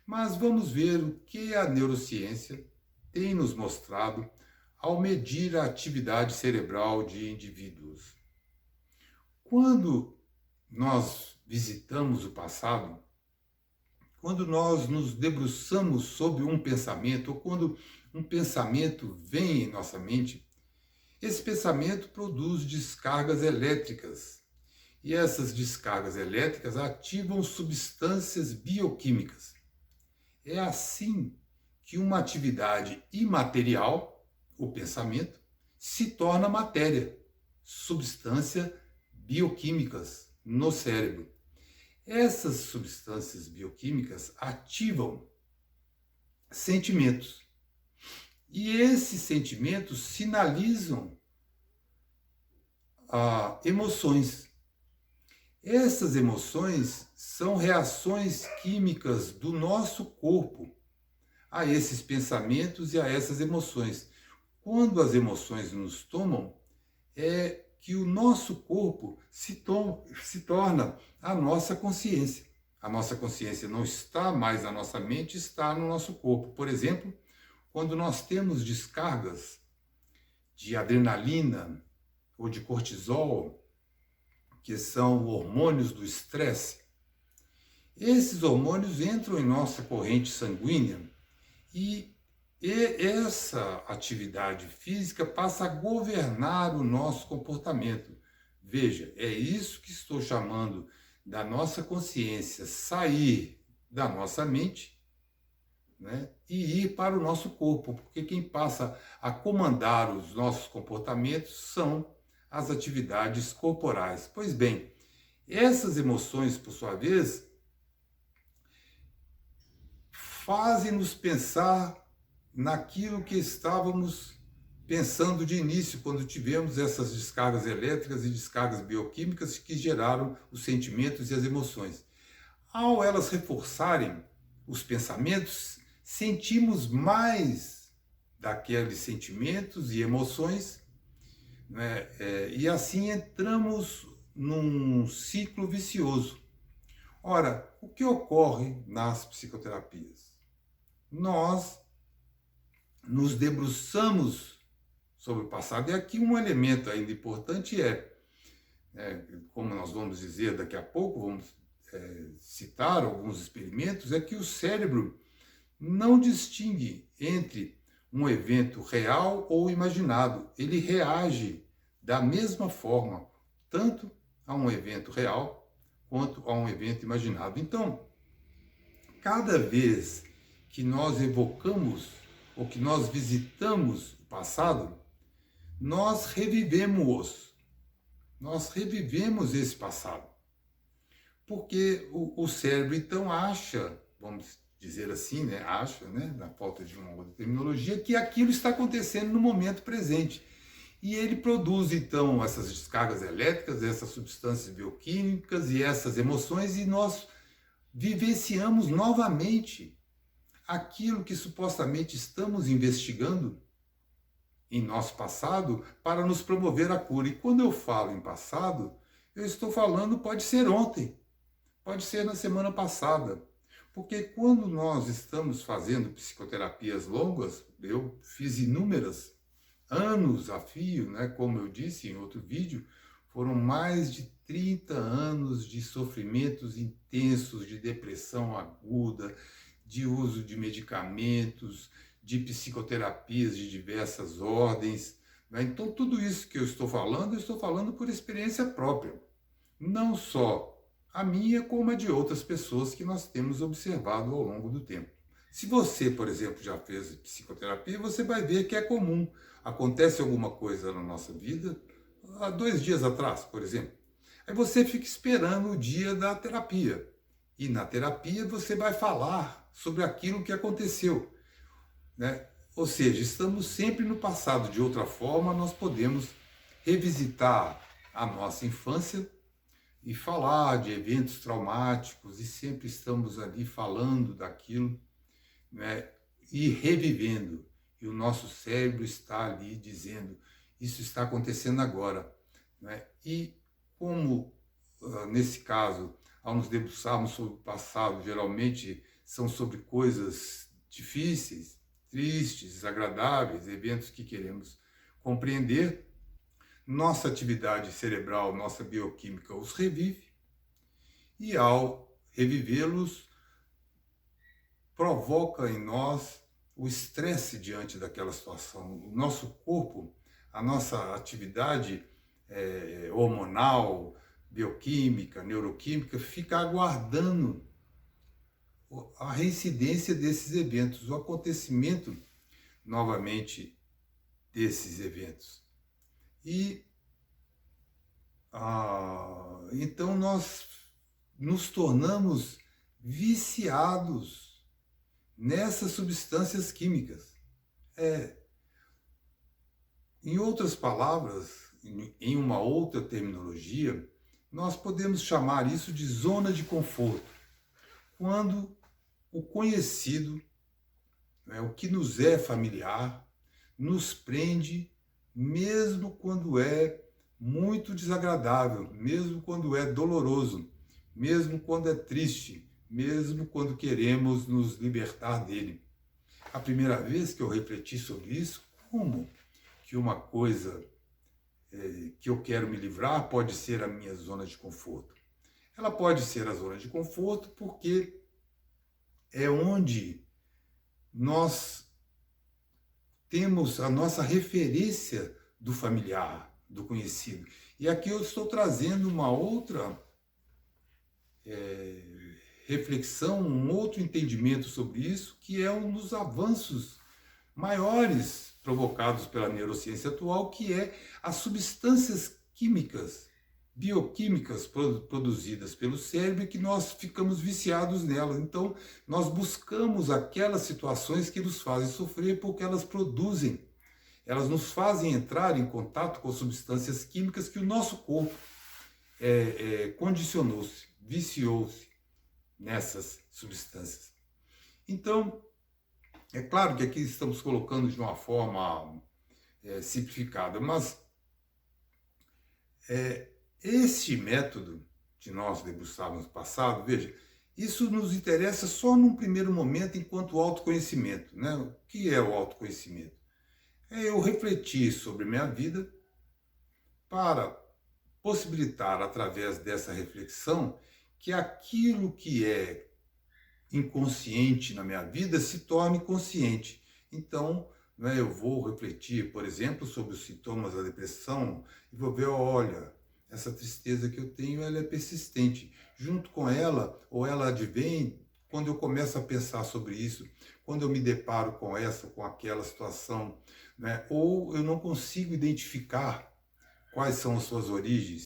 Mas vamos ver o que a neurociência tem nos mostrado ao medir a atividade cerebral de indivíduos. Quando nós visitamos o passado, quando nós nos debruçamos sobre um pensamento, ou quando um pensamento vem em nossa mente, esse pensamento produz descargas elétricas. E essas descargas elétricas ativam substâncias bioquímicas. É assim que uma atividade imaterial, o pensamento, se torna matéria, substância bioquímicas no cérebro. Essas substâncias bioquímicas ativam sentimentos. E esses sentimentos sinalizam emoções. Essas emoções são reações químicas do nosso corpo a esses pensamentos e a essas emoções. Quando as emoções nos tomam, é que o nosso corpo se torna a nossa consciência. A nossa consciência não está mais na nossa mente, está no nosso corpo. Por exemplo, quando nós temos descargas de adrenalina ou de cortisol, que são hormônios do estresse, esses hormônios entram em nossa corrente sanguínea e essa atividade física passa a governar o nosso comportamento. Veja, é isso que estou chamando da nossa consciência sair da nossa mente, né, e ir para o nosso corpo, porque quem passa a comandar os nossos comportamentos são as atividades corporais. Pois bem, essas emoções, por sua vez, fazem-nos pensar naquilo que estávamos pensando de início, quando tivemos essas descargas elétricas e descargas bioquímicas que geraram os sentimentos e as emoções. Ao elas reforçarem os pensamentos, sentimos mais daqueles sentimentos e emoções, né? E assim entramos num ciclo vicioso. Ora, o que ocorre nas psicoterapias? Nós nos debruçamos sobre o passado, e aqui um elemento ainda importante como nós vamos dizer daqui a pouco, vamos citar alguns experimentos, é que o cérebro não distingue entre um evento real ou imaginado. Ele reage da mesma forma, tanto a um evento real quanto a um evento imaginado. Então, cada vez que nós evocamos ou que nós visitamos o passado, nós revivemos esse passado. Porque o cérebro, então, acha, vamos dizer assim, acha, na falta de uma outra terminologia, que aquilo está acontecendo no momento presente. E ele produz, então, essas descargas elétricas, essas substâncias bioquímicas e essas emoções, e nós vivenciamos novamente aquilo que supostamente estamos investigando em nosso passado para nos promover a cura. E quando eu falo em passado, eu estou falando, pode ser ontem, pode ser na semana passada. Porque quando nós estamos fazendo psicoterapias longas, eu fiz inúmeras, anos a fio, como eu disse em outro vídeo, foram mais de 30 anos de sofrimentos intensos, de depressão aguda, de uso de medicamentos, de psicoterapias de diversas ordens. Então, tudo isso que eu estou falando por experiência própria. Não só a minha, como a de outras pessoas que nós temos observado ao longo do tempo. Se você, por exemplo, já fez psicoterapia, você vai ver que é comum. Acontece alguma coisa na nossa vida, há 2 dias atrás, por exemplo. Aí você fica esperando o dia da terapia. E na terapia você vai falar sobre aquilo que aconteceu, Ou seja, estamos sempre no passado. De outra forma, nós podemos revisitar a nossa infância e falar de eventos traumáticos, e sempre estamos ali falando daquilo, e revivendo. E o nosso cérebro está ali dizendo, isso está acontecendo agora. E como, nesse caso, ao nos debruçarmos sobre o passado, geralmente são sobre coisas difíceis, tristes, desagradáveis, eventos que queremos compreender, nossa atividade cerebral, nossa bioquímica os revive, e ao revivê-los, provoca em nós o estresse diante daquela situação. O nosso corpo, a nossa atividade hormonal, bioquímica, neuroquímica, fica aguardando a reincidência desses eventos, o acontecimento novamente desses eventos. E então nós nos tornamos viciados nessas substâncias químicas. Em outras palavras, em uma outra terminologia, nós podemos chamar isso de zona de conforto. Quando o conhecido, o que nos é familiar, nos prende, mesmo quando é muito desagradável, mesmo quando é doloroso, mesmo quando é triste, mesmo quando queremos nos libertar dele. A primeira vez que eu refleti sobre isso, como que uma coisa que eu quero me livrar pode ser a minha zona de conforto? Ela pode ser a zona de conforto porque é onde nós temos a nossa referência do familiar, do conhecido. E aqui eu estou trazendo uma outra reflexão, um outro entendimento sobre isso, que é um dos avanços maiores provocados pela neurociência atual, que é as substâncias químicas, bioquímicas produzidas pelo cérebro, que nós ficamos viciados nelas. Então, nós buscamos aquelas situações que nos fazem sofrer porque elas produzem, elas nos fazem entrar em contato com substâncias químicas que o nosso corpo condicionou-se, viciou-se nessas substâncias. Então, é claro que aqui estamos colocando de uma forma simplificada, mas este método que nós debruçávamos no passado, veja, isso nos interessa só num primeiro momento enquanto autoconhecimento, né? O que é o autoconhecimento? É eu refletir sobre minha vida para possibilitar, através dessa reflexão, que aquilo que é inconsciente na minha vida se torne consciente. Então, eu vou refletir, por exemplo, sobre os sintomas da depressão e vou ver, olha, essa tristeza que eu tenho, ela é persistente. Junto com ela, ou ela advém quando eu começo a pensar sobre isso, quando eu me deparo com essa, com aquela situação, ou eu não consigo identificar quais são as suas origens.